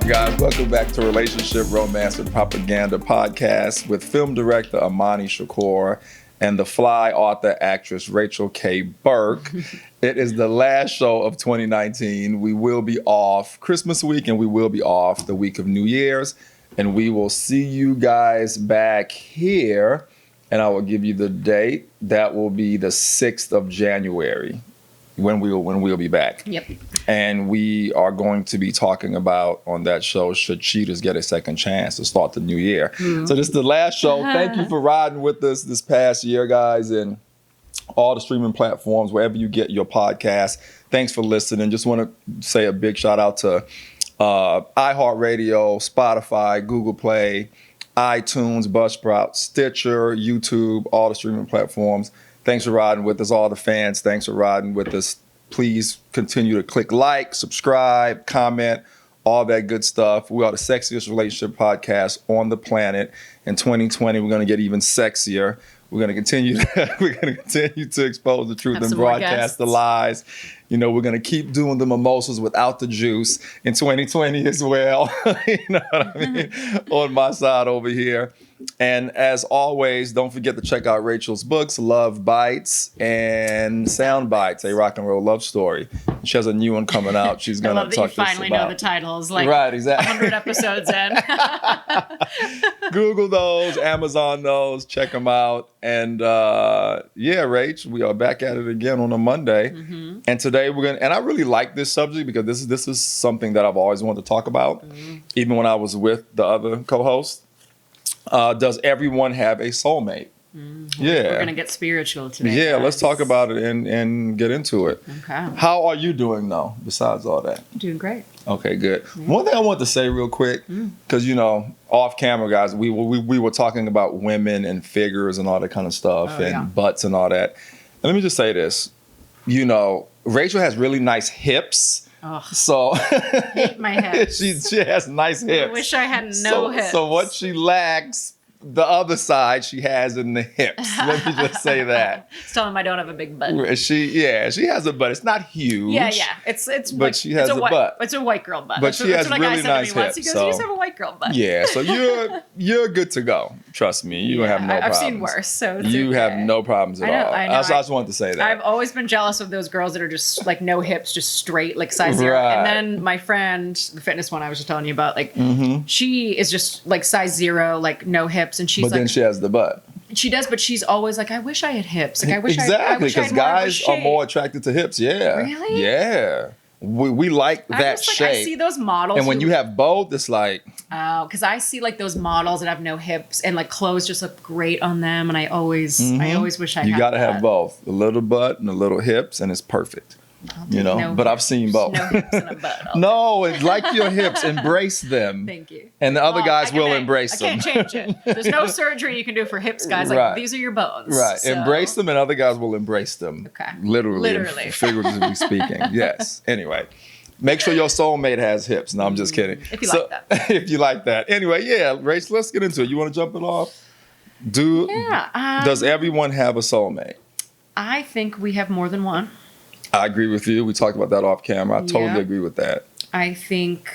up, guys? Welcome back to Relationship, Romance, and Propaganda podcast with film director Imani, Shakur, and the fly author actress Rachel K. Burke. It is the last show of 2019. We will be off Christmas week, and we will be off the week of New Year's. And we will see you guys back here, and I will give you the date. That will be the 6th of January. When we'll be back. Yep. And we are going to be talking about on that show, should cheaters get a second chance to start the new year? Mm-hmm. So this is the last show. Thank you for riding with us this past year, guys, and all the streaming platforms, wherever you get your podcast. Thanks for listening. Just want to say a big shout out to iHeartRadio, Spotify, Google Play, iTunes, Buzzsprout, Stitcher, YouTube, all the streaming platforms. Thanks for riding with us, all the fans. Thanks for riding with us. Please continue to click like, subscribe, comment, all that good stuff. We are the sexiest relationship podcast on the planet. In 2020, we're going to get even sexier. We're going to continue to expose the truth and broadcast the lies. You know, we're going to keep doing the mimosas without the juice in 2020 as well. You know what I mean? On my side over here. And as always, don't forget to check out Rachel's books, Love Bites and Sound Bites, a rock and roll love story. She has a new one coming out. She's going to talk to us about. I love that you finally know the titles, like right, exactly. 100 episodes in. Google those, Amazon those, check them out. And yeah, Rach, we are back at it again on a Monday. Mm-hmm. And today we're going to, and I really like this subject because this is something that I've always wanted to talk about, even when I was with the other co-host. Does everyone have a soulmate? Mm-hmm. Yeah. We're going to get spiritual today. Yeah, guys. Let's talk about it and get into it. Okay. How are you doing, though, besides all that? Doing great. Okay, good. Yeah. One thing I want to say real quick, because, you know, off camera, guys, we were talking about women and figures and all that kind of stuff butts and all that. And let me just say this. You know, Rachel has really nice hips. Oh, so hate my hips. she has nice hips. I wish I had no hips. So what she lacks, the other side she has in the hips. Let me just say that. Just tell him I don't have a big butt. She has a butt. It's not huge. Yeah. It's but like, she has a butt. It's a white girl butt. But she has really nice hips. He goes, you just have a white girl butt. Yeah. So you're good to go. Trust me. You don't have no problems. I've seen worse. So you have no problems at all. I just wanted to say that. I've always been jealous of those girls that are just like no hips, just straight, like size 0. Right. And then my friend, the fitness one I was just telling you about, like she is just like size 0, like no hips. And she's then she has the butt. She does, but she's always like, I wish I had hips. Like, I wish exactly, because guys are more attracted to hips. Yeah. Really? Yeah. We like that shape. I see those models. And when you have both, it's like... Oh, because I see like those models that have no hips and like clothes just look great on them. And I always wish I had that. You got to have both. A little butt and a little hips, and it's perfect. You know, but I've seen both. No hips and a butt. No, it's like your hips. Embrace them. Thank you. And the other guys will embrace them. I can't change it. There's no surgery you can do for hips, guys. Like these are your bones. Right. So. Embrace them, and other guys will embrace them. Okay. Literally. Figuratively speaking. Yes. Anyway. Make sure your soulmate has hips. No, I'm just kidding. If you like that. If you like that. Anyway, yeah, Rach, let's get into it. You want to jump it off? Does everyone have a soulmate? I think we have more than one. I agree with you. We talked about that off camera. I totally agree with that. I think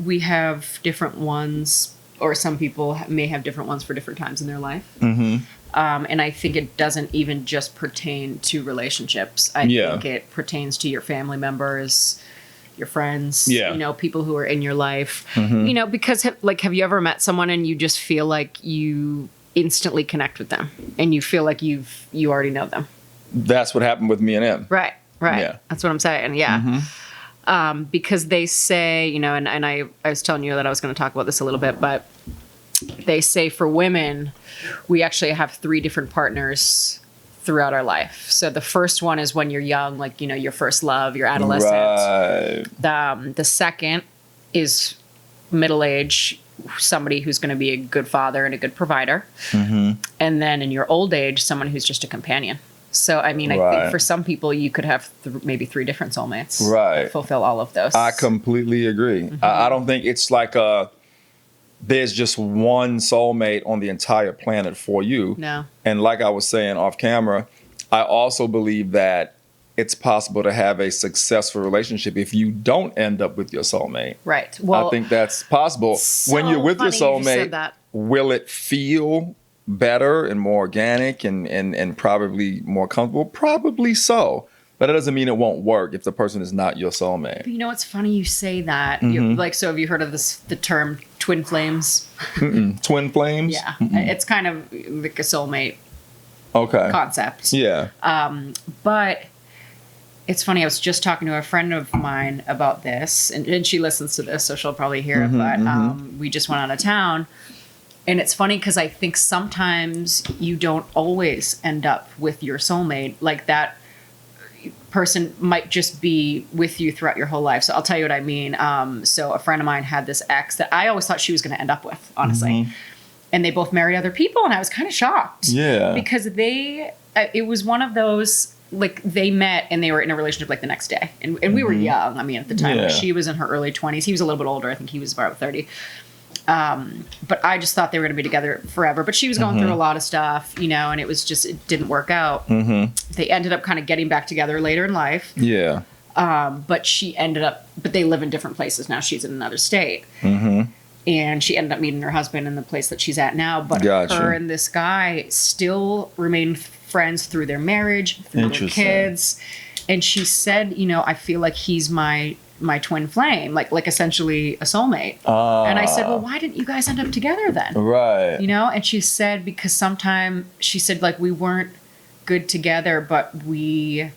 we have different ones, or some people may have different ones for different times in their life. Mm-hmm. And I think it doesn't even just pertain to relationships. I think it pertains to your family members, your friends, you know, people who are in your life. Mm-hmm. You know, because like, have you ever met someone and you just feel like you instantly connect with them and you feel like you already know them? That's what happened with me and him. Right. Yeah. That's what I'm saying. Yeah. Mm-hmm. Because they say, you know, and I was telling you that I was going to talk about this a little bit, but they say for women, we actually have 3 different partners throughout our life. So the first one is when you're young, like, you know, your first love, your adolescence. Right. The second is middle age, somebody who's going to be a good father and a good provider. Mm-hmm. And then in your old age, someone who's just a companion. So, I mean, I think for some people, you could have maybe 3 different soulmates. Right. Fulfill all of those. I completely agree. Mm-hmm. I don't think it's like there's just one soulmate on the entire planet for you. No. And like I was saying off camera, I also believe that it's possible to have a successful relationship if you don't end up with your soulmate. Right. Well, I think that's possible. When you're with your soulmate, will it feel better and more organic and probably more comfortable? Probably so. But it doesn't mean it won't work if the person is not your soulmate. But you know, it's funny you say that. Like, so have you heard of the term twin flames? Twin flames? Yeah. It's kind of like a soulmate concept. Yeah. But it's funny, I was just talking to a friend of mine about this, and she listens to this, so she'll probably hear it, but we just went out of town. And it's funny because I think sometimes you don't always end up with your soulmate. Like, that person might just be with you throughout your whole life. So I'll tell you what I mean. So a friend of mine had this ex that I always thought she was going to end up with, honestly. And they both married other people, and I was kind of shocked. Yeah. Because it was one of those, like, they met and they were in a relationship like the next day. And we were young. I mean, at the time, like, she was in her early 20s. He was a little bit older. I think he was about 30. But I just thought they were going to be together forever. But she was going through a lot of stuff, you know, and it didn't work out. They ended up kind of getting back together later in life. Yeah. But they live in different places now. She's in another state. And she ended up meeting her husband in the place that she's at now. But her and this guy still remained friends through their marriage, through their kids. And she said, you know, I feel like he's my twin flame, like essentially a soulmate. And I said, well, why didn't you guys end up together then? Right. You know, and she said, because she said, like, we weren't good together, but we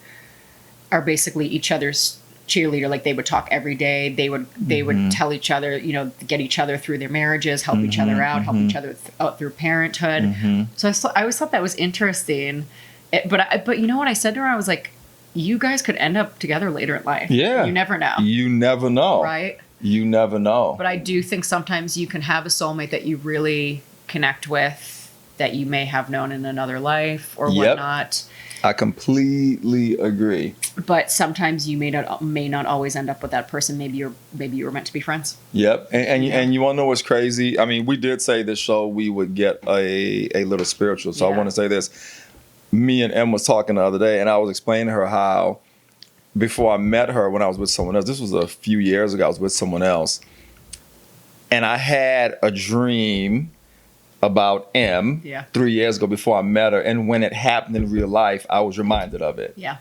are basically each other's cheerleader. Like, they would talk every day. They would tell each other, you know, get each other through their marriages, help each other out, help each other out through parenthood. So I always thought that was interesting. But you know what I said to her? I was like, you guys could end up together later in life. Yeah. You never know. You never know. Right? You never know. But I do think sometimes you can have a soulmate that you really connect with, that you may have known in another life or whatnot. I completely agree. But sometimes you may not always end up with that person. Maybe you were meant to be friends. Yep. And you want to know what's crazy? I mean, we did say this show we would get a little spiritual. So I want to say this. Me and Em was talking the other day, and I was explaining to her how before I met her, when I was with someone else, this was a few years ago, I was with someone else, and I had a dream about Em 3 years ago before I met her, and when it happened in real life, I was reminded of it. Yeah.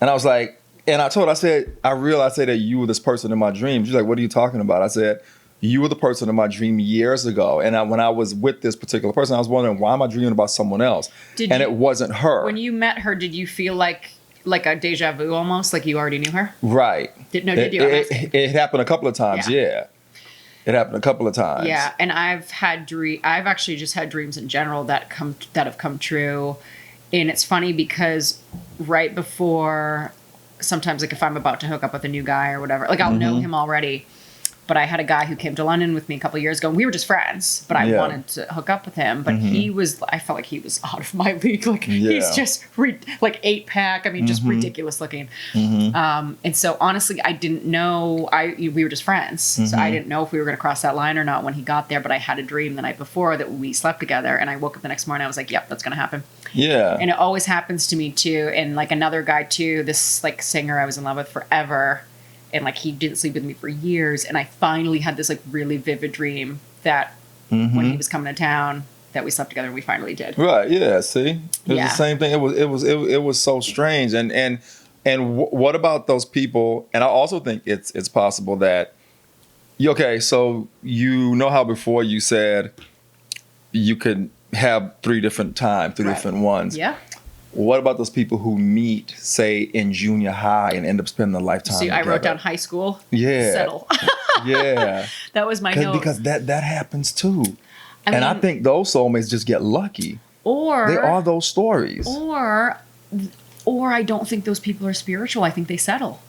And I was like, and I told her, I said, I realized that you were this person in my dream. She's like, what are you talking about? I said, you were the person in my dream years ago. And when I was with this particular person, I was wondering, why am I dreaming about someone else? It wasn't her. When you met her, did you feel like a deja vu almost? Like you already knew her? Right. Did you? It happened a couple of times, yeah. It happened a couple of times. Yeah, and I've actually just had dreams in general that have come true. And it's funny because right before, sometimes like if I'm about to hook up with a new guy or whatever, like I'll know him already. But I had a guy who came to London with me a couple of years ago. And we were just friends, but I wanted to hook up with him. But I felt like he was out of my league. Like he's just like 8-pack. I mean, just ridiculous looking. And so honestly, I didn't know. We were just friends, so I didn't know if we were going to cross that line or not when he got there. But I had a dream the night before that we slept together, and I woke up the next morning. I was like, "Yep, that's going to happen." Yeah. And it always happens to me too. And like another guy too, this like singer I was in love with forever. And like he didn't sleep with me for years, and I finally had this like really vivid dream that when he was coming to town, that we slept together, and we finally did. Right? Yeah. See, it was the same thing. It was so strange. And what about those people? And I also think it's possible that so you know how before you said you could have three different ones. Yeah. What about those people who meet, say, in junior high and end up spending a lifetime together? I wrote down high school. Yeah. Settle. Yeah. That was my note. Because that happens too. I think those soulmates just get lucky. Or there are those stories. Or I don't think those people are spiritual. I think they settle.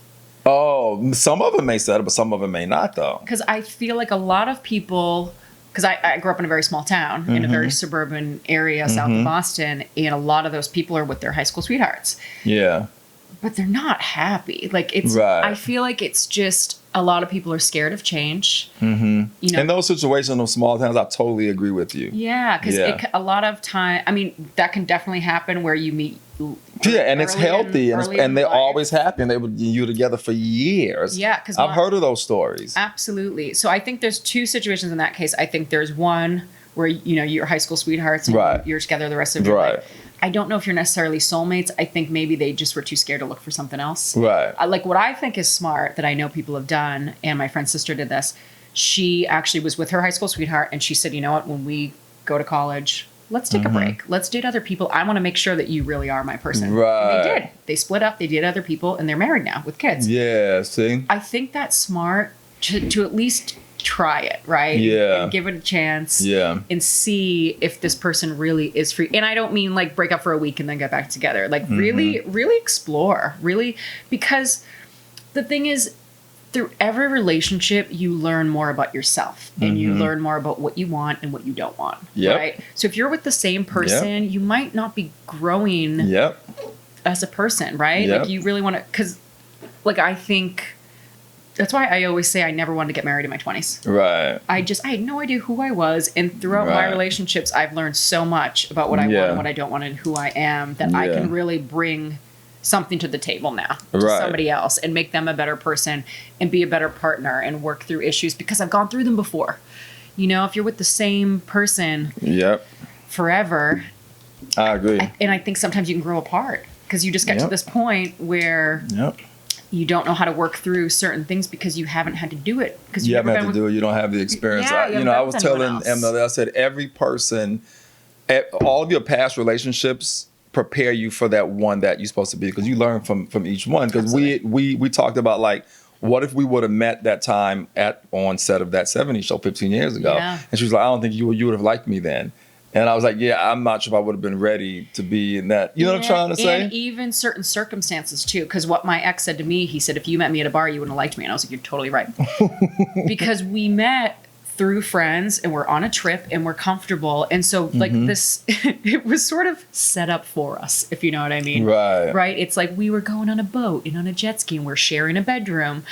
Oh, some of them may settle, but some of them may not, though. Because I feel like a lot of people... Because I grew up in a very small town, in a very suburban area south of Boston, and a lot of those people are with their high school sweethearts. Yeah. But they're not happy. Like, it's... Right. I feel like it's just... a lot of people are scared of change. Mm-hmm. You know, in those situations, in those small towns, I totally agree with you. Yeah, because a lot of time, I mean, that can definitely happen where you meet. Yeah, and it's healthy, and they're life. always happy, and they would you together for years. Yeah, because I've heard of those stories. Absolutely. So I think there's two situations in that case. I think there's one where you're high school sweethearts and right. you're together the rest of your life. I don't know if you're necessarily soulmates. I think maybe they just were too scared to look for something else. Right. Like what I think is smart that I know people have done, and my friend's sister did this. She actually was with her high school sweetheart, and she said, you know what, when we go to college, let's take a break. Let's date other people. I want to make sure that you really are my person. Right. And they did. They split up. They did other people, and they're married now with kids. Yeah, see? I think that's smart to at least try it, right? Yeah. And give it a chance. Yeah. And see if this person really is free. And I don't mean like break up for a week and then get back together. Like really, really explore. Really, because the thing is, through every relationship, you learn more about yourself and you learn more about what you want and what you don't want. Yep. Right? So if you're with the same person, you might not be growing as a person, right? Yep. Like you really want to, because like I think that's why I always say I never wanted to get married in my 20s. Right. I had no idea who I was. And throughout my relationships, I've learned so much about what I want and what I don't want and who I am that I can really bring something to the table now to somebody else and make them a better person and be a better partner and work through issues because I've gone through them before. You know, if you're with the same person forever. I agree. And I think sometimes you can grow apart because you just get to this point where you don't know how to work through certain things because you haven't had to do it. Because you haven't had to do it. You don't have the experience. I was telling Emma that I said every person, all of your past relationships prepare you for that one that you're supposed to be because you learn from each one. Because we talked about like, what if we would have met that time on set of that 70s show 15 years ago? Yeah. And she was like, I don't think you would have liked me then. And I was like, yeah, I'm not sure if I would have been ready to be in that. You know what I'm trying to say? And even certain circumstances, too. Because what my ex said to me, he said, if you met me at a bar, you wouldn't have liked me. And I was like, you're totally right. Because we met through friends and we're on a trip and we're comfortable. And so, like, this, it was sort of set up for us, if you know what I mean. Right? It's like we were going on a boat and on a jet ski and we're sharing a bedroom.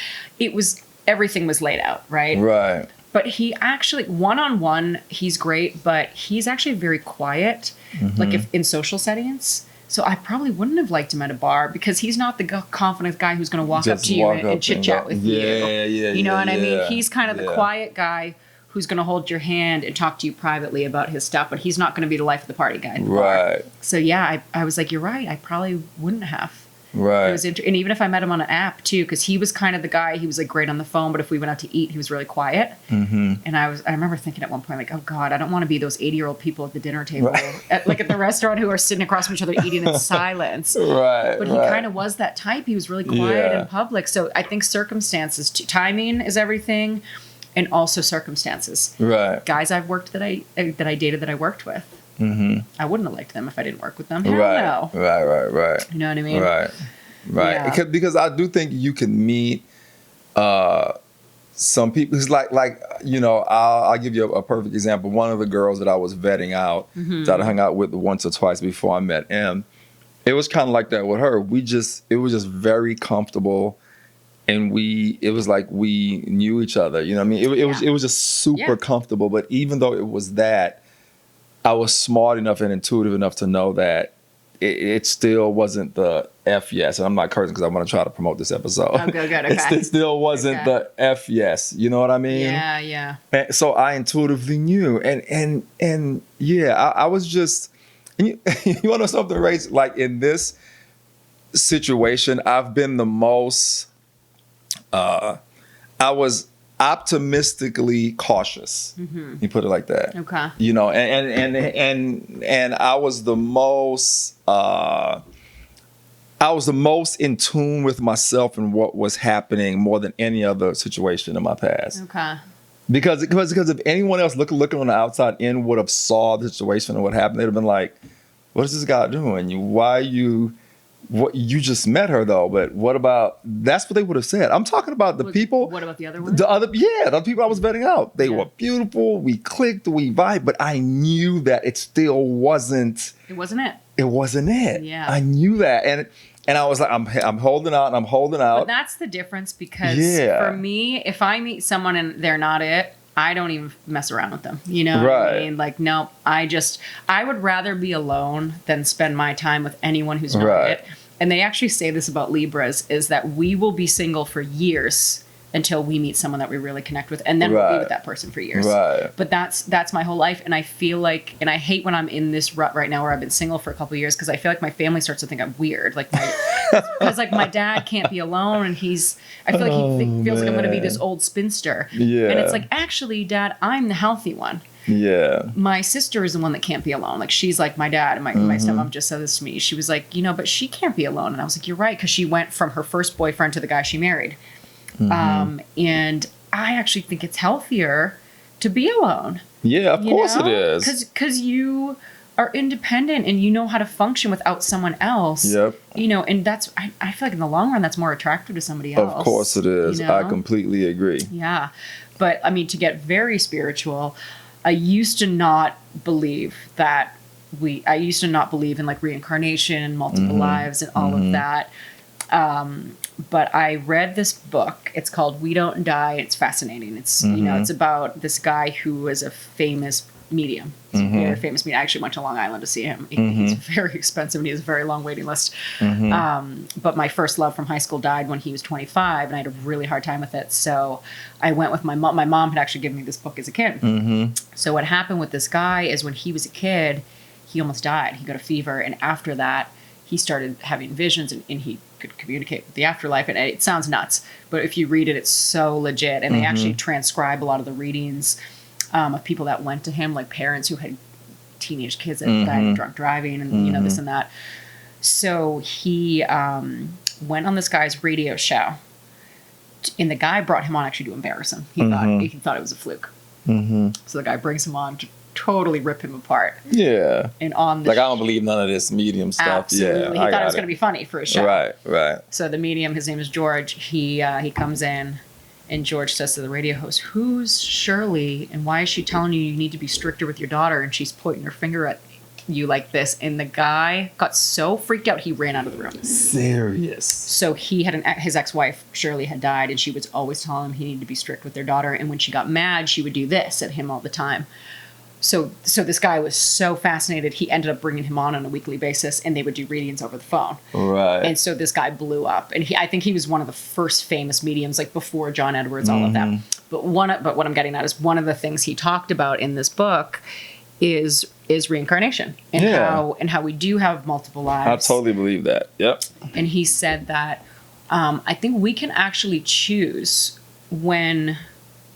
Everything was laid out, right? Right. But he actually, one-on-one, he's great, but he's actually very quiet, like if in social settings. So I probably wouldn't have liked him at a bar because he's not the confident guy who's going to walk up to you and chit-chat with you. You know what I mean? He's kind of the quiet guy who's going to hold your hand and talk to you privately about his stuff, but he's not going to be the life of the party guy at the bar. So yeah, I was like, you're right. I probably wouldn't have. Right. It was and even if I met him on an app too, because he was kind of the guy. He was like great on the phone, but if we went out to eat, he was really quiet. And I remember thinking at one point, like, oh God, I don't want to be those 80-year-old people at the dinner table, at the restaurant who are sitting across from each other eating in silence. But he kind of was that type. He was really quiet in public. So I think circumstances, timing is everything, and also circumstances. Right. Guys I've worked that I dated that I worked with. I wouldn't have liked them if I didn't work with them. Hell no. Right. You know what I mean? Right. Yeah. Because I do think you can meet some people. It's like I'll give you a perfect example. One of the girls that I was vetting out, that I hung out with once or twice before I met Em, it was kind of like that with her. It was just very comfortable. And it was like we knew each other. You know what I mean? It was just super comfortable. But even though it was that, I was smart enough and intuitive enough to know that it still wasn't the F yes. And I'm not cursing because I want to try to promote this episode. Oh, good. Okay. It still wasn't the F yes. You know what I mean? Yeah. And so I intuitively knew. And yeah, I was just, and you want to know something, Rach? Like in this situation, I've been the most, I was optimistically cautious. You put it like that. Okay. You know, and I was the most in tune with myself and what was happening more than any other situation in my past. Okay. Because if anyone else looking on the outside in would have saw the situation and what happened, they'd have been like, "What is this guy doing? Why are you?" What you just met her though, but what about? That's what they would have said. I'm talking about the people. What about the other ones? The people I was vetting out. They were beautiful. We clicked. We vibed. But I knew that it still wasn't. It wasn't it. It wasn't it. Yeah. I knew that, And I was like, I'm holding out and I'm holding out. But that's the difference because Yeah. for me, if I meet someone and they're not it, I don't even mess around with them. You know Right. what I mean? Like, no, I would rather be alone than spend my time with anyone who's not Right. it. And they actually say this about Libras, is that we will be single for years until we meet someone that we really connect with. And then we'll be with that person for years. Right. But that's my whole life. And I feel like, and I hate when I'm in this rut right now where I've been single for a couple of years, because I feel like my family starts to think I'm weird. Like, because like my dad can't be alone, and I feel like he feels like I'm going to be this old spinster. Yeah. And it's like, actually, Dad, I'm the healthy one. Yeah. My sister is the one that can't be alone. Like, she's like my dad, and my stepmom just said this to me. She was like, but she can't be alone. And I was like, you're right, because she went from her first boyfriend to the guy she married. And I actually think it's healthier to be alone. Yeah, of course it is. Because you are independent and you know how to function without someone else. Yep. And that's, I feel like in the long run, that's more attractive to somebody else. Of course it is. You know? I completely agree. Yeah. But I mean, to get very spiritual, I used to not believe in like reincarnation and multiple lives and all of that. But I read this book. It's called We Don't Die. It's fascinating. It's it's about this guy who was a famous medium. He's a very famous medium. I actually went to Long Island to see him. He's very expensive and he has a very long waiting list. But my first love from high school died when he was 25, and I had a really hard time with it. So I went with my mom. My mom had actually given me this book as a kid. So what happened with this guy is when he was a kid, he almost died. He got a fever, and after that, he started having visions, and he could communicate with the afterlife. And it sounds nuts, but if you read it, it's so legit. And they actually transcribe a lot of the readings of people that went to him, like parents who had teenage kids that died of drunk driving and this and that. So he went on this guy's radio show, and the guy brought him on actually to embarrass him. He thought it was a fluke. So the guy brings him on to totally rip him apart. Yeah. And on the I don't believe none of this medium stuff. Absolutely. Yeah, he thought it was going to be funny for a show. Right. So the medium, his name is George, he comes in, and George says to the radio host, "Who's Shirley, and why is she telling you need to be stricter with your daughter, and she's pointing her finger at you like this?" And the guy got so freaked out, he ran out of the room. Serious. So he had his ex-wife, Shirley, had died, and she was always telling him he needed to be strict with their daughter, and when she got mad, she would do this at him all the time. So this guy was so fascinated, he ended up bringing him on a weekly basis, and they would do readings over the phone. Right. And so this guy blew up, and I think he was one of the first famous mediums, like before John Edwards, all of that. But what I'm getting at is one of the things he talked about in this book is reincarnation and how we do have multiple lives. I totally believe that. Yep. And he said that I think we can actually choose when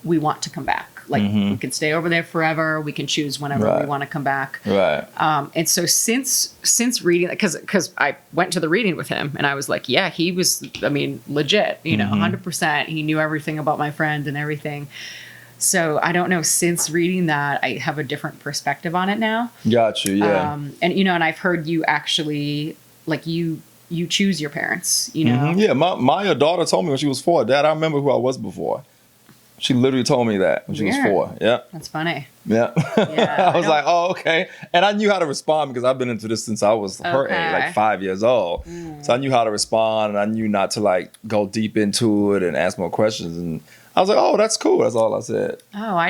we want to come back. Like we can stay over there forever. We can choose whenever we want to come back. Right. And so since reading, because I went to the reading with him, and I was like, yeah, he was, legit, 100%. He knew everything about my friend and everything. So I don't know, since reading that, I have a different perspective on it now. Got you, yeah. And I've heard you actually, like you choose your parents, Yeah, my daughter told me when she was 4, Dad, I remember who I was before. She literally told me that when she was 4. Yeah. That's funny. Yeah. I was like, oh, okay. And I knew how to respond because I've been into this since I was her age, like 5 years old. So I knew how to respond, and I knew not to like go deep into it and ask more questions. And I was like, oh, that's cool. That's all I said. Oh,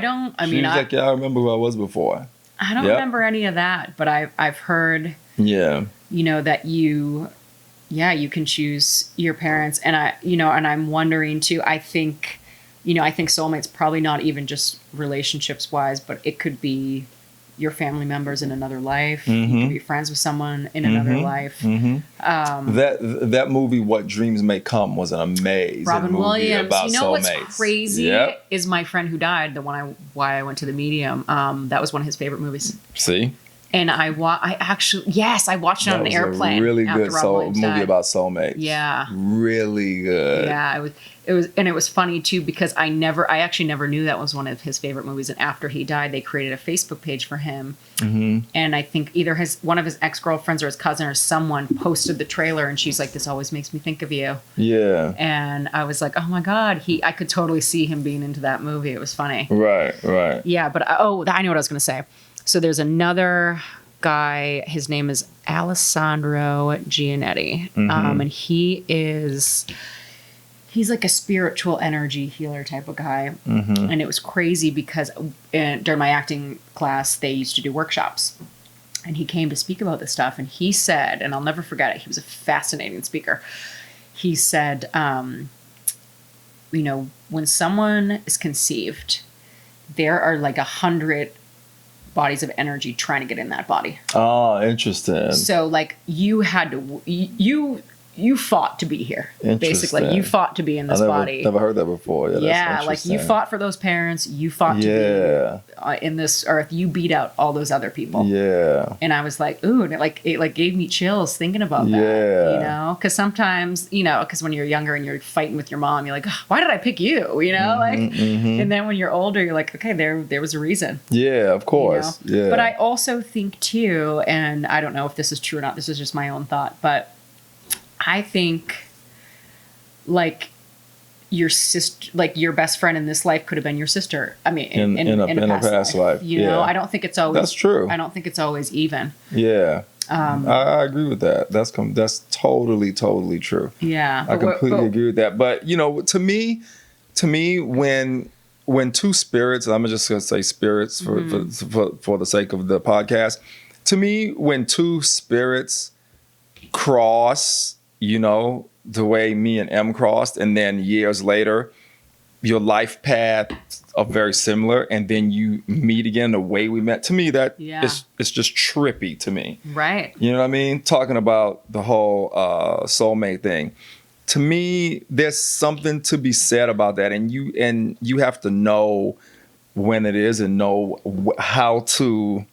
She was like, yeah, I remember who I was before. I don't remember any of that, but I've heard, that you can choose your parents. And and I'm wondering too, I think soulmates probably not even just relationships wise, but it could be your family members in another life. You could be friends with someone in another life. That movie, What Dreams May Come, was an amazing Robin movie Williams. about soulmates. What's crazy is my friend who died, the one why I went to the medium. That was one of his favorite movies. See? And I watched it on an airplane. A really good movie died. about soulmates. Yeah, really good. Yeah, it was funny too because I actually never knew that was one of his favorite movies. And after he died, they created a Facebook page for him. And I think either one of his ex-girlfriends or his cousin or someone posted the trailer, and she's like, "This always makes me think of you." Yeah. And I was like, "Oh my God!" I could totally see him being into that movie. It was funny. Right. Yeah, but I know what I was going to say. So there's another guy. His name is Alessandro Giannetti. And he's like a spiritual energy healer type of guy. And it was crazy because during my acting class, they used to do workshops. And he came to speak about this stuff. And he said, and I'll never forget it, he was a fascinating speaker. He said, you know, when someone is conceived, there are like 100 bodies of energy trying to get in that body. Oh, interesting. So like you had to, you fought to be here. Basically, you fought to be in this body. Never heard that before. Yeah, like you fought for those parents. You fought to be in this earth. You beat out all those other people. Yeah. And I was like, ooh, and it gave me chills thinking about that. Yeah. You know, because sometimes, you know, because when you're younger and you're fighting with your mom, you're like, why did I pick you? You know, and then when you're older, you're like, okay, there was a reason. Yeah, of course. You know? Yeah. But I also think too, and I don't know if this is true or not. This is just my own thought, but I think like your sister, like your best friend in this life could have been your sister. I mean, in a past life. You know, I don't think it's always, that's true. I don't think it's always even. Yeah. I agree with that. That's totally true. Yeah. I completely agree with that. But you know, to me, when two spirits, I'm just going to say spirits for the sake of the podcast. To me, when two spirits cross, you know, the way me and M crossed, and then years later, your life paths are very similar, and then you meet again the way we met. To me, that it's just trippy to me. Right. You know what I mean? Talking about the whole soulmate thing. To me, there's something to be said about that, and you have to know when it is and know how to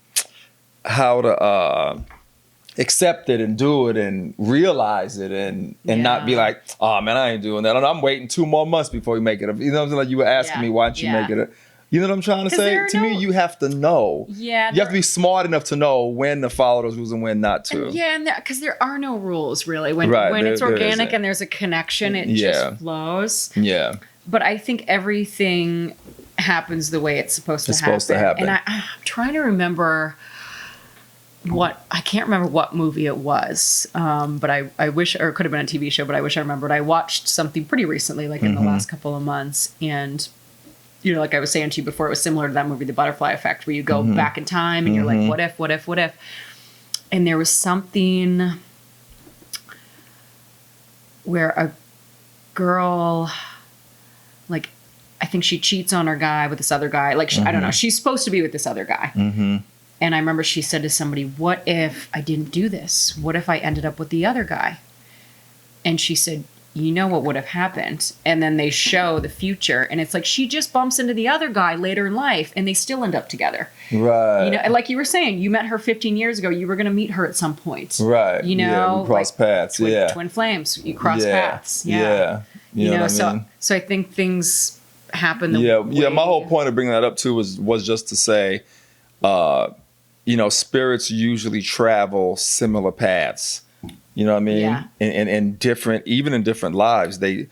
accept it and do it and realize it and not be like, oh man, I ain't doing that. I'm waiting 2 more months before you make it. You know what I'm saying? Like you were asking me, why don't you make it? You know what I'm trying to say? To me, you have to know. Yeah. You have to be smart enough to know when to follow those rules and when not to. And because there are no rules really. When it's organic and there's a connection, it just flows. Yeah. But I think everything happens the way it's supposed to happen. And I'm trying to remember I can't remember what movie it was, but I wish, or it could have been a TV show, but I wish I remembered. I watched something pretty recently, like in the last couple of months, and you know, like I was saying to you before, it was similar to that movie, The Butterfly Effect, where you go back in time and you're like, what if? And there was something where a girl, like, I think she cheats on her guy with this other guy. Like, I don't know, she's supposed to be with this other guy. And I remember she said to somebody, what if I didn't do this? What if I ended up with the other guy? And she said, you know what would have happened? And then they show the future. And it's like, she just bumps into the other guy later in life and they still end up together. Right. You know, like you were saying, you met her 15 years ago. You were going to meet her at some point. Right. You know, yeah, we cross paths. Twin flames. You cross paths. Yeah. You know what I mean? So I think things happen. Yeah. My whole point of bringing that up too was just to say, you know, spirits usually travel similar paths. You know what I mean? Yeah. And different, even in different lives, they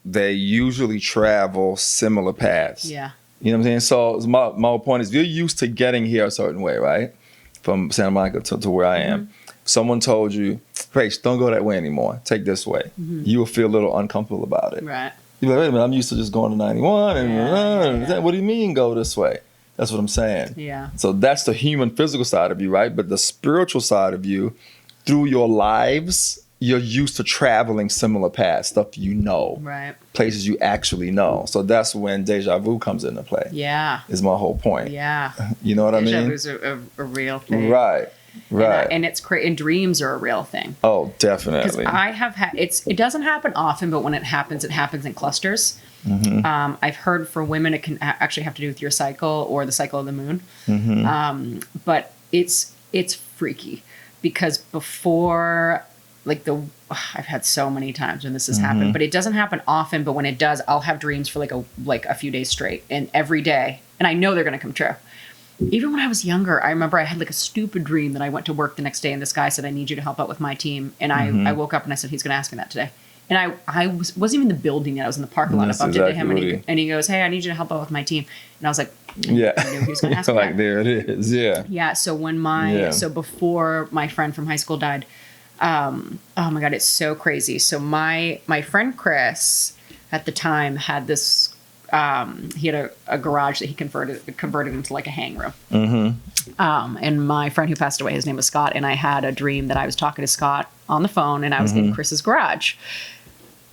usually travel similar paths. Yeah. You know what I'm saying? So my whole point is, you're used to getting here a certain way, right? From Santa Monica to where I am. Someone told you, Grace, don't go that way anymore. Take this way. You will feel a little uncomfortable about it. Right. You're like, wait a minute, I'm used to just going to 91. And what do you mean go this way? That's what I'm saying. Yeah. So that's the human physical side of you, right? But the spiritual side of you, through your lives, you're used to traveling similar paths, stuff you know. Right. Places you actually know. So that's when deja vu comes into play. Yeah. Is my whole point. Yeah. You know what I mean? Deja vu's a real thing. Right. Right. And it's and dreams are a real thing. Oh, definitely. Because I have had, it doesn't happen often, but when it happens in clusters. I've heard for women it can actually have to do with your cycle or the cycle of the moon. But it's freaky because before, like I've had so many times when this has happened, but it doesn't happen often. But when it does, I'll have dreams for like a few days straight, and every day, and I know they're going to come true. Even when I was younger, I remember I had like a stupid dream that I went to work the next day and this guy said, I need you to help out with my team. And I woke up and I said, he's going to ask me that today. And I wasn't even in the building yet. I was in the parking lot. That's I bumped into him exactly and he goes, "Hey, I need you to help out with my team." And I was like, Yeah. I knew he was going to ask me Like, that. there it is. Yeah. Yeah. So so before my friend from high school died, oh my God, it's so crazy. So my friend Chris at the time had this, he had a garage that he converted into like a hang room. And my friend who passed away, his name was Scott. And I had a dream that I was talking to Scott on the phone and I was in Chris's garage.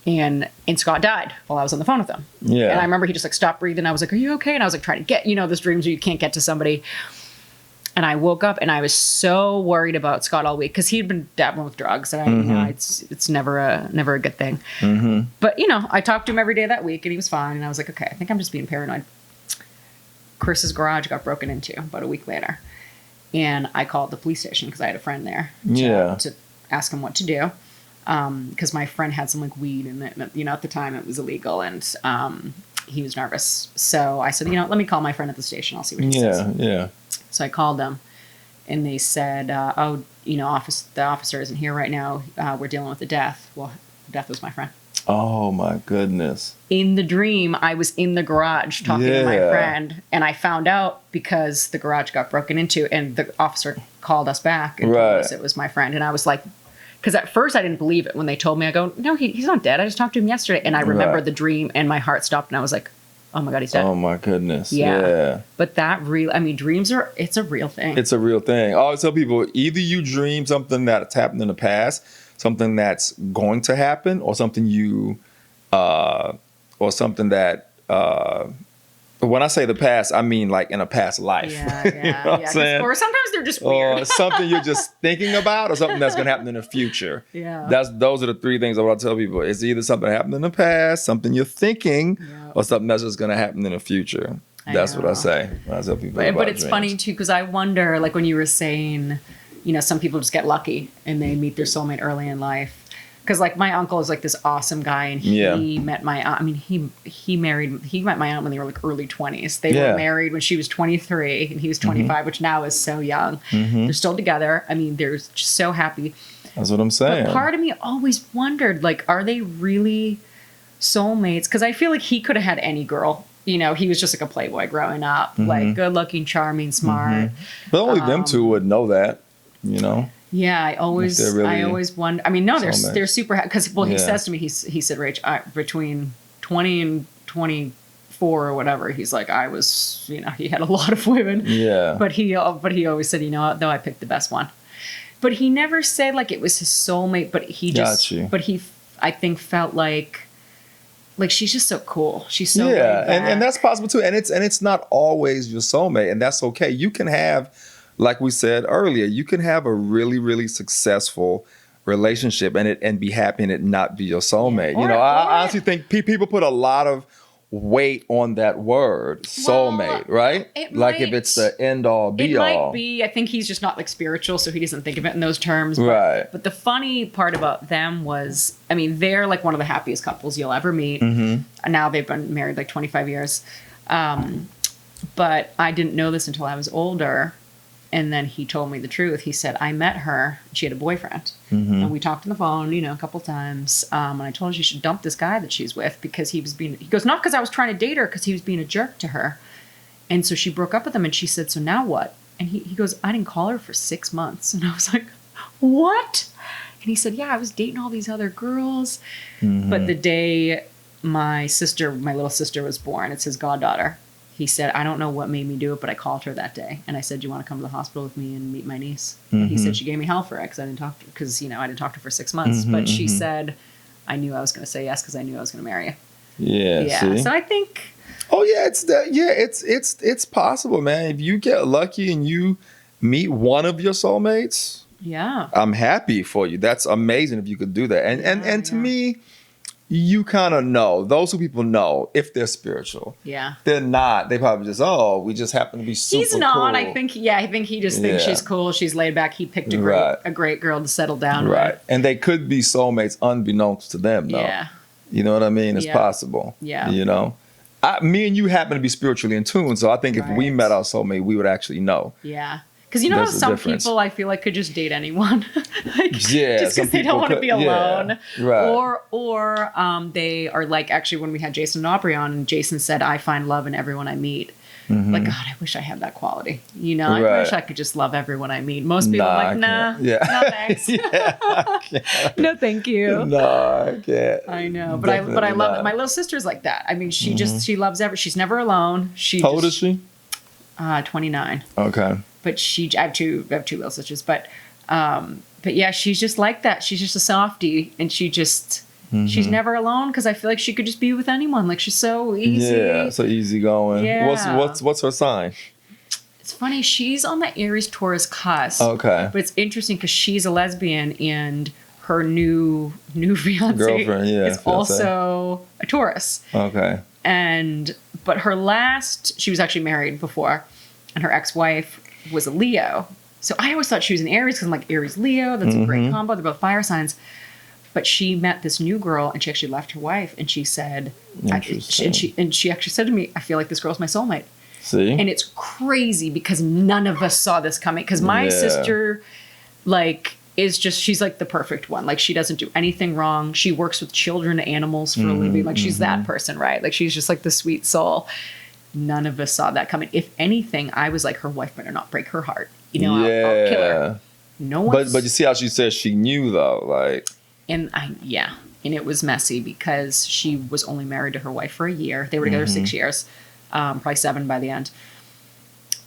And Scott died while I was on the phone with him. Yeah. And I remember he just like stopped breathing. I was like, "Are you okay?" And I was like trying to get, those dreams where you can't get to somebody. And I woke up and I was so worried about Scott all week because he'd been dabbling with drugs. And it's never a good thing. But, I talked to him every day that week and he was fine. And I was like, okay, I think I'm just being paranoid. Chris's garage got broken into about a week later. And I called the police station because I had a friend there to ask him what to do. Because my friend had some like weed in it, at the time it was illegal, and he was nervous. So I said, let me call my friend at the station. I'll see what he says. Yeah. So I called them, and they said, the officer isn't here right now. We're dealing with a death. Well, the death was my friend. Oh my goodness. In the dream, I was in the garage talking to my friend, and I found out because the garage got broken into, and the officer called us back and told us it was my friend. And I was like, because at first I didn't believe it when they told me. I go, "No, he's not dead. I just talked to him yesterday." And I remembered the dream, and my heart stopped, and I was like, "Oh my God, he's dead." Oh my goodness. Yeah. But dreams it's a real thing. It's a real thing. I always tell people, either you dream something that's happened in the past, something that's going to happen, or something that when I say the past, I mean like in a past life. Yeah. You know what I'm saying? Or sometimes they're just weird. Or something you're just thinking about, or something that's going to happen in the future. Yeah. Those are the three things I want to tell people. It's either something that happened in the past, something you're thinking, or something that's just going to happen in the future. That's what I say when I tell people about But it's dreams. funny too, because I wonder, like when you were saying, some people just get lucky and they meet their soulmate early in life. Because like my uncle is like this awesome guy, and he met my aunt. I mean, he met my aunt when they were like early 20s. They were married when she was 23 and he was 25, which now is so young. They're still together. I mean, they're just so happy. That's what I'm saying. But part of me always wondered, like, are they really soulmates? Because I feel like he could have had any girl. He was just like a playboy growing up, like good looking, charming, smart. But only them two would know that, Yeah, I always wonder. I mean, no, they're super. Because he says to me, he said, "Rach, between 20 and 24 or whatever, he's like, I was, he had a lot of women. Yeah. But he always said, though I picked the best one. But he never said like it was his soulmate. But he just, I think felt like she's just so cool. She's so laid back. and that's possible too. And it's not always your soulmate, and that's okay. You can have, like we said earlier, you can have a really, really successful relationship and be happy and it not be your soulmate. I honestly think people put a lot of weight on that word, soulmate, right? If it's the end all be all. It might be. I think he's just not like spiritual, so he doesn't think of it in those terms. Right. But the funny part about them was, I mean, they're like one of the happiest couples you'll ever meet. And now they've been married like 25 years. But I didn't know this until I was older. And then he told me the truth. He said, I met her. She had a boyfriend. And we talked on the phone, a couple times. And I told her she should dump this guy that she's with because he goes, not because I was trying to date her, because he was being a jerk to her. And so she broke up with him and she said, so now what? And he goes, I didn't call her for 6 months. And I was like, what? And he said, yeah, I was dating all these other girls. But the day my little sister was born, it's his goddaughter. He said, I don't know what made me do it, but I called her that day. And I said, do you want to come to the hospital with me and meet my niece? And he said, she gave me hell for it because I didn't talk to her. Because, I didn't talk to her for 6 months. But she said, I knew I was going to say yes because I knew I was going to marry you. Yeah. See? So I think. Oh, yeah. It's possible, man. If you get lucky and you meet one of your soulmates. Yeah. I'm happy for you. That's amazing if you could do that. And to me, you kind of know, those who people know if they're spiritual. Yeah. They're not. They probably just, we just happen to be super He's not. cool. I think he just thinks she's cool. She's laid back. He picked a great girl to settle down with. And they could be soulmates unbeknownst to them, though. Yeah. You know what I mean? It's possible. Yeah. Me and you happen to be spiritually in tune, so I think if we met our soulmate, we would actually know. Yeah. Because you know how there's a some difference. people I feel like could just date anyone, like, Yeah, just some because they don't people want to could- be alone, yeah, right. or they are like, actually when we had Jason Aubrey on, and Jason said, I find love in everyone I meet. Like, God, I wish I had that quality. You know, I Right. wish I could just love everyone I meet. Most people Nah, are I like, nah, can't. Yeah. no thanks. Yeah, I can't. No, thank you. No, I can't. I know, but I love Definitely it. not. My little sister's like that. I mean, she just, she loves she's never alone. How old is she? 29. Okay. But I have two little sisters, but yeah, she's just like that. She's just a softie, and she's never alone, because I feel like she could just be with anyone. Like, she's so easy. Yeah, so easy going. Yeah. What's her sign? It's funny. She's on the Aries Taurus cusp. Okay. But it's interesting because she's a lesbian, and her new fiance Girlfriend, yeah, is fiance. also a Taurus. Okay. But she was actually married before, and her ex-wife was a Leo. So I always thought she was an Aries, because I'm like, Aries Leo, that's a great combo. They're both fire signs. But she met this new girl, and she actually left her wife, and she said, she actually said to me, I feel like this girl's my soulmate. See? And it's crazy because none of us saw this coming. Because my sister, like, she's like the perfect one. Like, she doesn't do anything wrong. She works with children and animals for a living. Like, she's that person, right? Like, she's just like the sweet soul. None of us saw that coming. If anything, I was like, her wife better not break her heart. You know, I'll kill her. No one. But you see how she says she knew though, like. And it was messy because she was only married to her wife for a year. They were together 6 years, probably 7 by the end.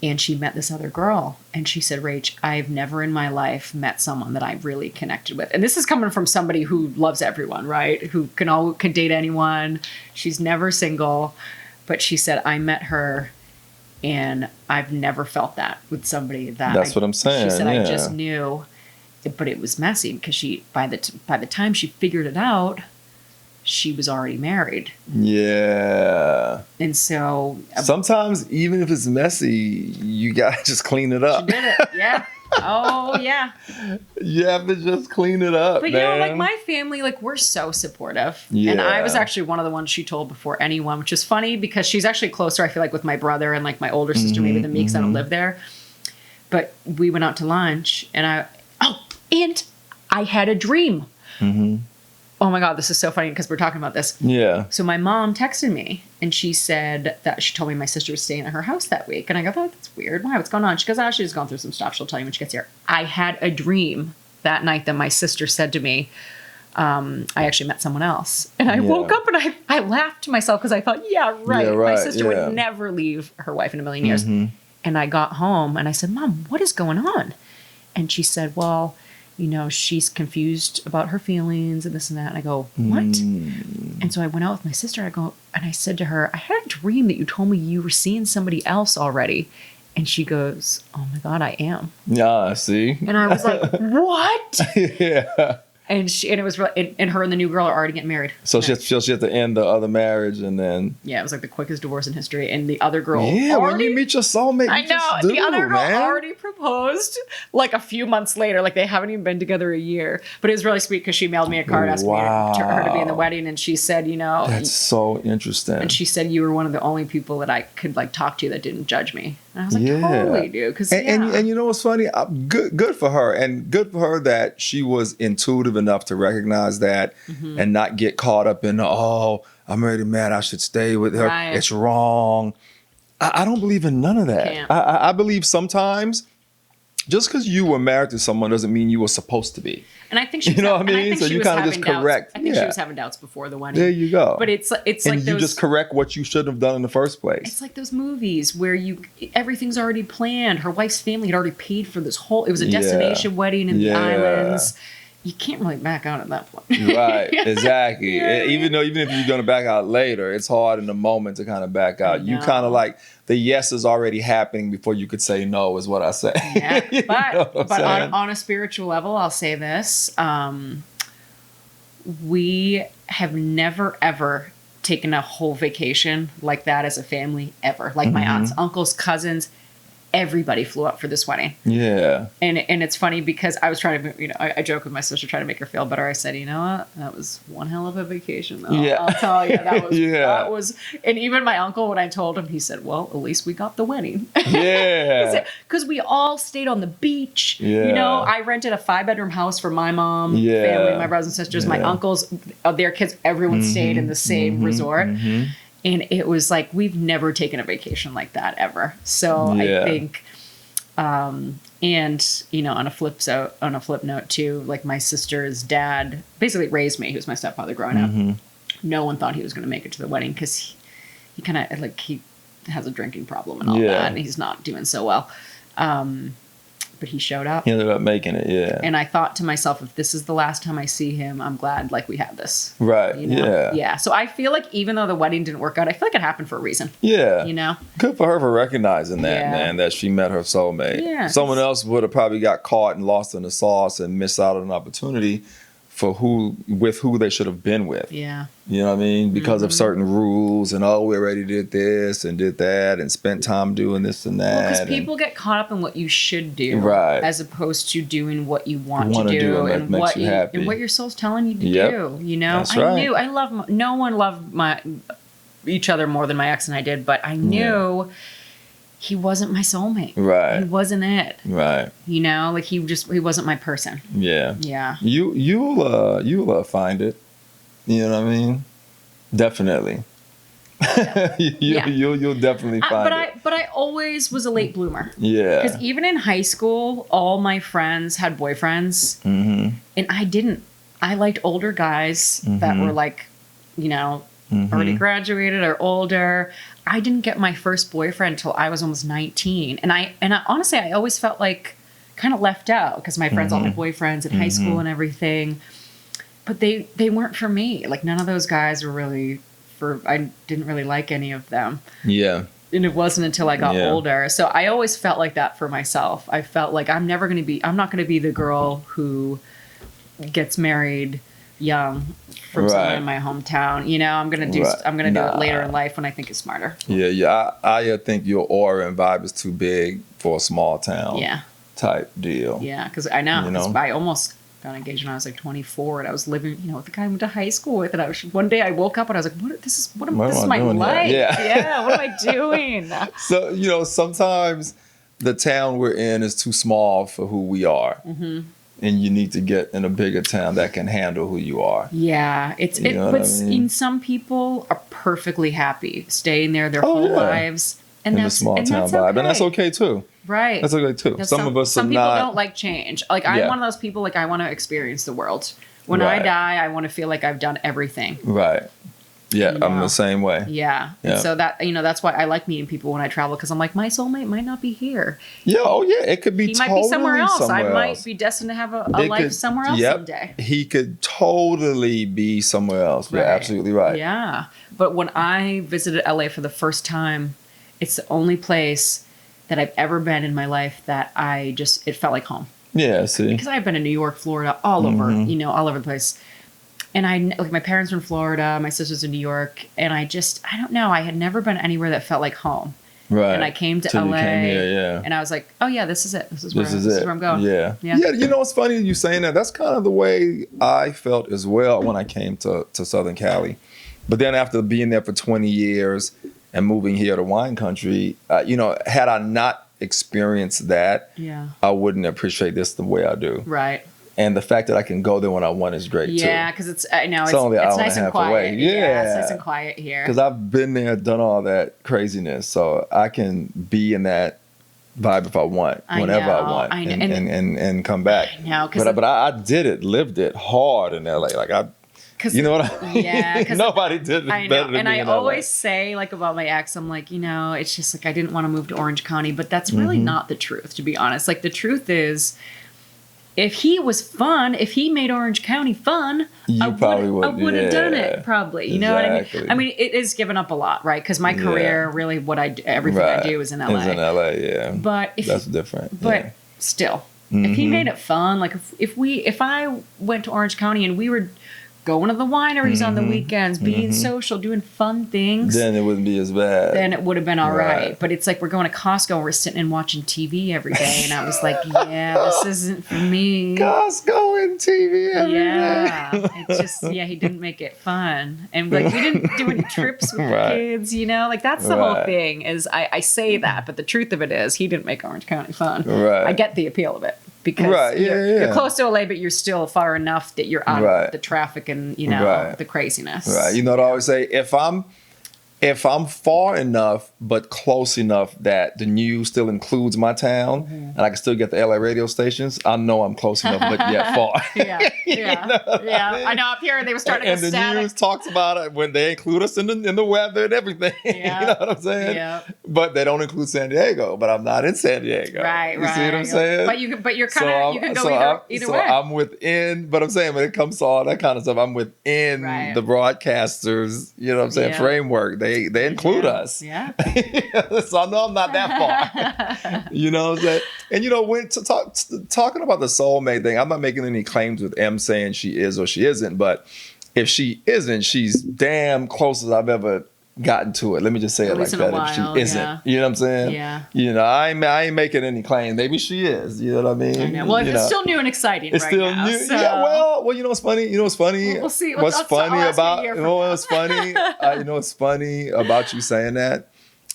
And she met this other girl, and she said, Rach, I've never in my life met someone that I really connected with. And this is coming from somebody who loves everyone, right? Who can date anyone. She's never single. But she said, I met her, and I've never felt that with somebody that. That's what I'm saying. She said, yeah. I just knew. But it was messy because by the time she figured it out, she was already married. Yeah. And so sometimes, even if it's messy, you gotta just clean it up. She did it. Yeah. Oh yeah. You have to just clean it up. But man. you know, like, my family, like, we're so supportive. Yeah. And I was actually one of the ones she told before anyone, which is funny because she's actually closer, I feel like, with my brother and like my older sister maybe than me, because I don't live there. But we went out to lunch, and I had a dream. Oh my God, this is so funny because we're talking about this. Yeah. So my mom texted me, and she said that she told me my sister was staying at her house that week. And I go, oh, that's weird. Why? What's going on? She goes, oh, she's going through some stuff. She'll tell you when she gets here. I had a dream that night that my sister said to me, I actually met someone else. And I woke up, and I laughed to myself because I thought, yeah, right. My sister would never leave her wife in a million years. And I got home, and I said, Mom, what is going on? And she said, well, you know, she's confused about her feelings and this and that. And I go, what? And so I went out with my sister. And I said to her, I had a dream that you told me you were seeing somebody else already. And she goes, oh my God, I am. Yeah, see? And I was like, what? Yeah. And it was really, and her and the new girl are already getting married. So she had to end the other marriage, and then. Yeah, it was like the quickest divorce in history. And the other girl. When you meet your soulmate, I know. The other girl already proposed like a few months later. Like, they haven't even been together a year. But it was really sweet because she mailed me a card asking me her to be in the wedding. And she said, you know. That's so interesting. And she said, you were one of the only people that I could like talk to that didn't judge me. And I was like, totally, dude. Cause, and you know what's funny? Good for her. And good for her that she was intuitive enough to recognize that and not get caught up in, I'm already mad, I should stay with her. Right. It's wrong. I don't believe in none of that. I believe sometimes just because you were married to someone doesn't mean you were supposed to be. And I think she was, you know what I mean? So you kind of just correct. I think she was having doubts before the wedding. There you go. But it's and like you just correct what you shouldn't have done in the first place. It's like those movies where everything's already planned. Her wife's family had already paid for this whole. It was a destination wedding in the islands. You can't really back out at that point. Right, exactly. Yeah. Even if you're going to back out later, it's hard in the moment to kind of back out. You kind of like the yes is already happening before you could say no, is what I say. Yeah, but on a spiritual level, I'll say this. We have never, ever taken a whole vacation like that as a family, ever. Like my aunts, uncles, cousins. everybody flew up for this wedding. Yeah. And it's funny because I was trying to, I joke with my sister trying to make her feel better. I said, you know what? That was one hell of a vacation, though. Yeah. I'll tell you, that was, Yeah. that was, and even my uncle, when I told him, he said, well, at least we got the wedding. Yeah. Because we all stayed on the beach. Yeah. I rented a 5-bedroom house for my mom, Yeah. family, my brothers and sisters, my uncles, their kids, everyone stayed in the same resort. And it was like, we've never taken a vacation like that ever. So Yeah. I think, and on a flip note too, like my sister's dad basically raised me. He was my stepfather growing up. No one thought he was going to make it to the wedding because he kind of like, he has a drinking problem and all that, and he's not doing so well. But he showed up. He ended up making it, yeah. And I thought to myself, if this is the last time I see him, I'm glad like we had this. Right, yeah. Yeah. So I feel like even though the wedding didn't work out, I feel like it happened for a reason. Yeah. Good for her for recognizing that, Yeah. man, that she met her soulmate. Yeah. Someone else would have probably got caught and lost in the sauce and missed out on an opportunity for who they should have been with. Yeah. You know what I mean? Because of certain rules and, we already did this and did that and spent time doing this and that. Well, because people get caught up in what you should do, right, as opposed to doing what you want to do and what you happy. And what your soul's telling you to do. That's right. No one loved each other more than my ex and I did, but I knew he wasn't my soulmate. Right. He wasn't it. Right. Like he wasn't my person. Yeah. Yeah. You'll find it. You know what I mean? Definitely. You'll definitely find it. But I always was a late bloomer. Yeah. Because even in high school, all my friends had boyfriends, and I didn't. I liked older guys that were like, already graduated or older. I didn't get my first boyfriend until I was almost 19, and I honestly I always felt like kind of left out because my friends all had boyfriends in high school and everything, but they weren't for me. Like none of those guys were really I didn't really like any of them. Yeah. And it wasn't until I got older. So I always felt like that for myself. I felt like I'm not going to be the girl who gets married young from someone in my hometown. I'm going to do it later in life when I think it's smarter. Yeah. I think your aura and vibe is too big for a small town. Yeah. Type deal. Yeah, because I know. I almost got engaged when I was like 24, and I was living, with the guy I went to high school with, and one day I woke up and I was like, this is my life. Yeah. What am I doing? So, sometimes the town we're in is too small for who we are. And you need to get in a bigger town that can handle who you are. Yeah. Some people are perfectly happy staying there their whole lives. And that's the small town vibe. Okay. And that's okay too. Right. That's okay too. Some of us some people don't like change. Like I'm one of those people, like I want to experience the world. When I die, I want to feel like I've done everything. Right. Yeah, I'm the same way. Yeah. And so that's why I like meeting people when I travel, because I'm like, my soulmate might not be here. Yeah. Oh yeah. It could be. He might be somewhere else. I might be destined to have a life somewhere else someday. He could totally be somewhere else. You're absolutely right. Yeah. But when I visited LA for the first time, it's the only place that I've ever been in my life that it felt like home. Yeah, see. Because I've been in New York, Florida, all over, all over the place. And my parents were in Florida, my sister's in New York, and I don't know, I had never been anywhere that felt like home. Right. And I came to LA, and I was like, oh yeah, this is it. This is where I'm going. Yeah. It's funny you saying that. That's kind of the way I felt as well when I came to Southern Cali. But then after being there for 20 years and moving here to wine country, had I not experienced that, I wouldn't appreciate this the way I do. Right. And the fact that I can go there when I want is great too. Yeah, because it's nice and quiet. Away. Yeah, it's nice and quiet here. Because I've been there, done all that craziness, so I can be in that vibe if I want, whenever I want, and come back. I know, but I did it, lived it hard in LA. Like you know what I mean? Yeah. Nobody did it better than me. And I always say, like, about my ex, I'm like, it's just like I didn't want to move to Orange County, but that's really not the truth, to be honest. Like, the truth is, if he was fun, if he made Orange County fun, I would have done it, probably. You know what I mean? I mean, it is giving up a lot, right? Because my career, really, everything I do is in LA. Is in LA, yeah. But that's different. But still, if he made it fun, like if I went to Orange County and we were going to the wineries on the weekends, being social, doing fun things, then it wouldn't be as bad. Then it would have been all right. But it's like we're going to Costco and we're sitting and watching TV every day. And I was like, yeah, this isn't for me. Costco and TV every day. It just, he didn't make it fun. And like, we didn't do any trips with the kids, you know? Like, that's the whole thing is I say that, but the truth of it is he didn't make Orange County fun. Right. I get the appeal of it. Because you're close to LA, but you're still far enough that you're out of the traffic and, you know, the craziness. Right. You know what I always say? If I'm far enough but close enough that the news still includes my town and I can still get the LA radio stations, I know I'm close enough but yet far. You know what I mean? I know up here they were starting and to the news talks about it when they include us in the weather and everything. You know what I'm saying? Yeah. But they don't include San Diego, but I'm not in San Diego. Right, you see what I'm saying? But you're kind of, you can go either way. I'm within, but I'm saying when it comes to all that kind of stuff, I'm within the broadcasters, you know what I'm saying, framework. They include us. Yeah. So I know I'm not that far. You know what I'm saying? And you know, when talking about the soulmate thing, I'm not making any claims with M saying she is or she isn't, but if she isn't, she's damn close as I've ever gotten to it. Let me just say it like that. If she isn't, you know what I'm saying? Yeah. You know, I ain't making any claim. Maybe she is. You know what I mean? I know. Well, it's still new and exciting. It's still now, new. So. Yeah. Well, you know what's funny? You know what's funny? We'll see. What's funny about? You know what's funny? You know what's funny about you saying that?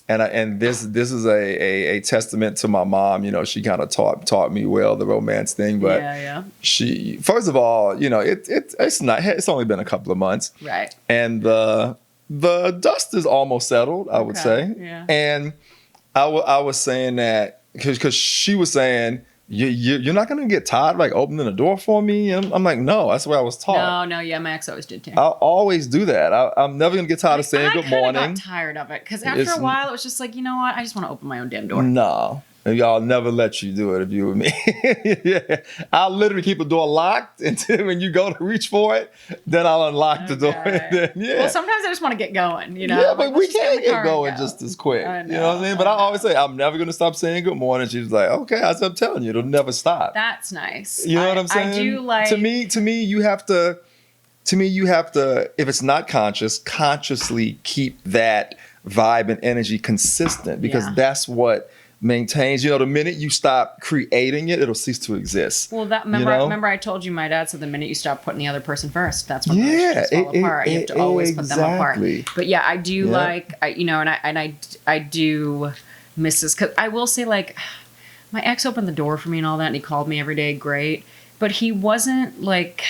And this is a testament to my mom. You know, she kind of taught me well the romance thing. But she, first of all, you know, it's only been a couple of months. Right. And the dust is almost settled, I would say. Yeah. And I was saying that because she was saying, you're not going to get tired of like opening the door for me? And I'm like, no, that's what I was taught. No, my ex always did too. I'll always do that. I'm never going to get tired of saying good morning. I got tired of it because after a while it was just like, you know what? I just want to open my own damn door. No. And y'all never let you do it if you were me. I'll literally keep the door locked until when you go to reach for it, then I'll unlock the door. And then, Well, sometimes I just want to get going, you know? Yeah, but we can't get going just as quick. You know what I mean? But I always say, I'm never going to stop saying good morning. She's like, okay, I'm telling you, it'll never stop. That's nice. You know what I'm saying? I do like... To me, you have to, if it's not consciously keep that vibe and energy consistent because that's what maintains, you know, the minute you stop creating it, it'll cease to exist. Well, remember I told you my dad said the minute you stop putting the other person first, that's when relationships fall apart. You have to always put them apart. But yeah, I do I do miss this because I will say like my ex opened the door for me and all that, and he called me every day, great. But he wasn't like.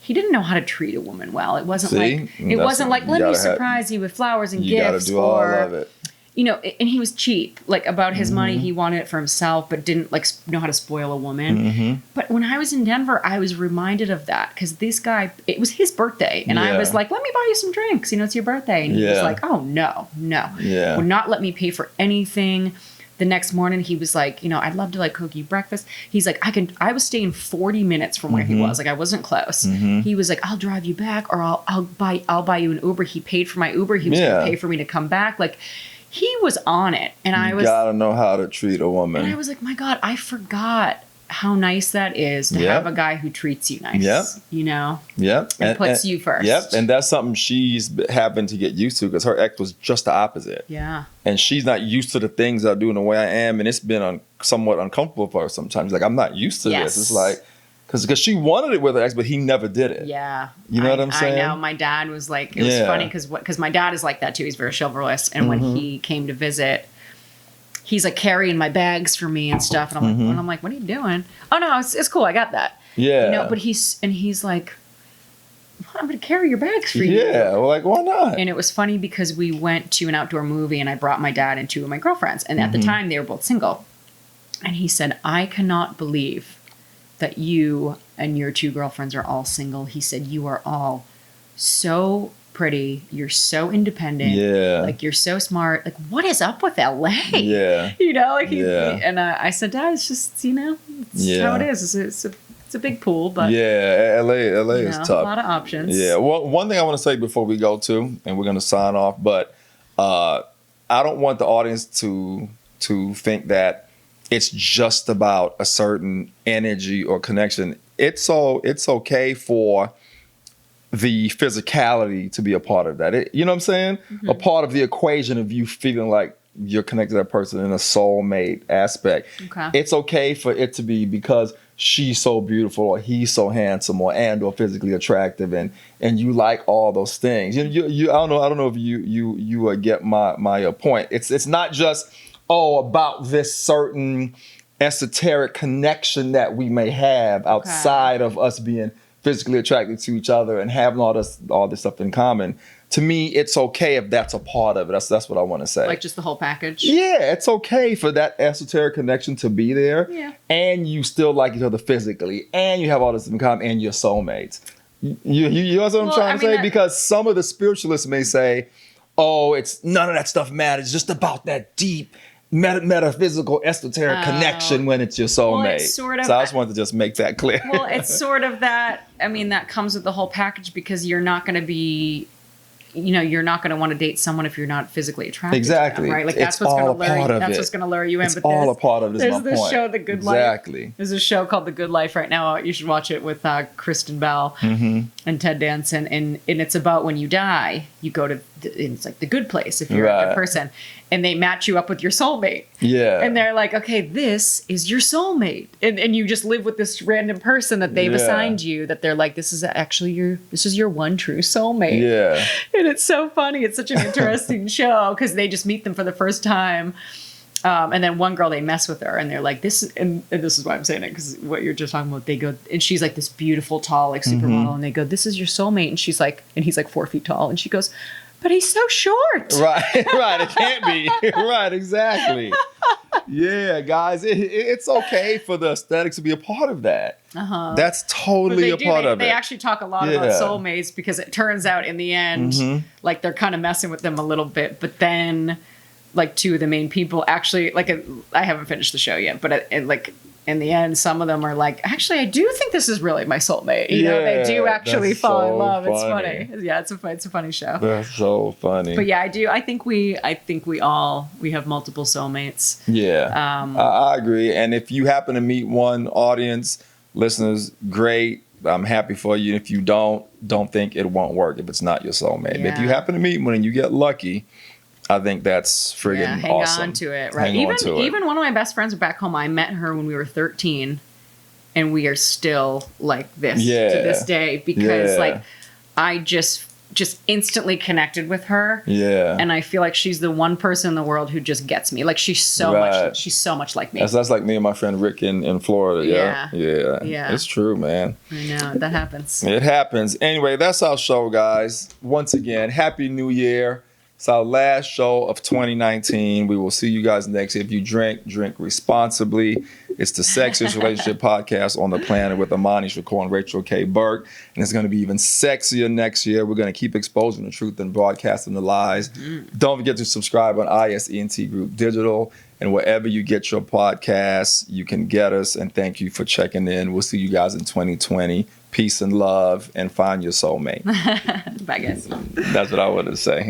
He didn't know how to treat a woman well. It wasn't like let me surprise you with flowers and gifts. You got to do all of it. You know, and he was cheap, like about his money. He wanted it for himself, but didn't like know how to spoil a woman. But when I was in Denver, I was reminded of that because this guy, it was his birthday. And I was like, let me buy you some drinks. You know, it's your birthday. And he was like, oh, no. Would not let me pay for anything. The next morning, he was like, you know, I'd love to like cook you breakfast. He's like, I was staying 40 minutes from where he was. Like I wasn't close. He was like, I'll drive you back or I'll buy you an Uber. He paid for my Uber. He was going to pay for me to come back. Like, he was on it, and I was. You gotta know how to treat a woman. And I was like, my God, I forgot how nice that is to have a guy who treats you nice. You know. And puts you first. And that's something she's having to get used to because her ex was just the opposite. And she's not used to the things I do in the way I am, and it's been somewhat uncomfortable for her sometimes. Like I'm not used to this. It's like. Because she wanted it with her ex, but he never did it. You know what I'm saying? I know. My dad was like, it was funny because my dad is like that too. He's very chivalrous. And when he came to visit, he's like carrying my bags for me and stuff. And I'm like, what are you doing? Oh no, it's cool. I got that. You know, but he's like, well, I'm going to carry your bags for you. Well, like, why not? And it was funny because we went to an outdoor movie and I brought my dad and two of my girlfriends. And at the time they were both single. And he said, I cannot believe that you and your two girlfriends are all single. He said, you are all so pretty. You're so independent. Like, you're so smart. Like, what is up with LA? You know, like, and I said, Dad, it's just, you know, it's how it is. It's a big pool, but. LA is tough. A lot of options. Well, one thing I want to say before we go to, and we're going to sign off, but I don't want the audience to think that it's just about a certain energy or connection. It's okay for the physicality to be a part of that. You know what I'm saying? A part of the equation of you feeling like you're connected to that person in a soulmate aspect. Okay. It's okay for it to be because she's so beautiful or he's so handsome or physically attractive and you like all those things. You I don't know if you get my point. It's not just about this certain esoteric connection that we may have outside of us being physically attracted to each other and having all this stuff in common. To me, it's okay if that's a part of it. That's what I want to say. Like just the whole package? Yeah, it's okay for that esoteric connection to be there. Yeah. And you still like each other physically. And you have all this in common and you're soulmates. You know what I'm trying to say? Because some of the spiritualists may say, it's none of that stuff matters. It's just about that deep metaphysical esoteric connection when it's your soulmate. Well, it's sort of, so I just wanted to just make that clear. Well, it's sort of that. I mean, that comes with the whole package because you're not going to be, you're not going to want to date someone if you're not physically attracted to them, right? Like that's what's going to lure you. That's what's going to lure you in. It's all a part of it. There's this show, The Good Life. Exactly. There's a show called The Good Life right now. You should watch it with Kristen Bell and Ted Danson, and it's about when you die, you go to it's like the good place if you're a good person, and they match you up with your soulmate. Yeah. And they're like, okay, this is your soulmate, and you just live with this random person that they've assigned you. That they're like, this is your one true soulmate. Yeah. And it's so funny. It's such an interesting show because they just meet them for the first time. And then one girl, they mess with her and they're like, this is why I'm saying it. Cause what you're just talking about, they go, and she's like this beautiful, tall, like supermodel. And they go, this is your soulmate. And she's like, and he's like 4 feet tall. And she goes, but he's so short. Right. It can't be. Right. Exactly. Yeah, guys, it's okay for the aesthetics to be a part of that. That's totally a part of it. They actually talk a lot about soulmates because it turns out in the end, like they're kind of messing with them a little bit, but then like two of the main people actually, like I haven't finished the show yet, but like in the end, some of them are like, actually, I do think this is really my soulmate. You know, they do actually fall in love. It's funny. Yeah, it's a funny show. That's so funny. But yeah, I think we have multiple soulmates. Yeah, I agree. And if you happen to meet one, audience, listeners, great. I'm happy for you. If you don't think it won't work if it's not your soulmate. Yeah. If you happen to meet one and you get lucky, I think that's friggin' awesome. Hang on to it, right? Even one of my best friends back home, I met her when we were 13, and we are still like this to this day because like I just instantly connected with her. Yeah. And I feel like she's the one person in the world who just gets me. Like she's so much like me. That's like me and my friend Rick in Florida. Yeah. It's true, man. I know. That happens. It happens. Anyway, that's our show, guys. Once again, Happy New Year. It's our last show of 2019. We will see you guys next year. If you drink responsibly. It's the sexiest relationship podcast on the planet with Imani, Shakur, and Rachel K. Burke. And it's going to be even sexier next year. We're going to keep exposing the truth and broadcasting the lies. Don't forget to subscribe on ISENT Group Digital. And wherever you get your podcasts, you can get us. And thank you for checking in. We'll see you guys in 2020. Peace and love, and find your soulmate. Bye, guys. That's what I wanted to say.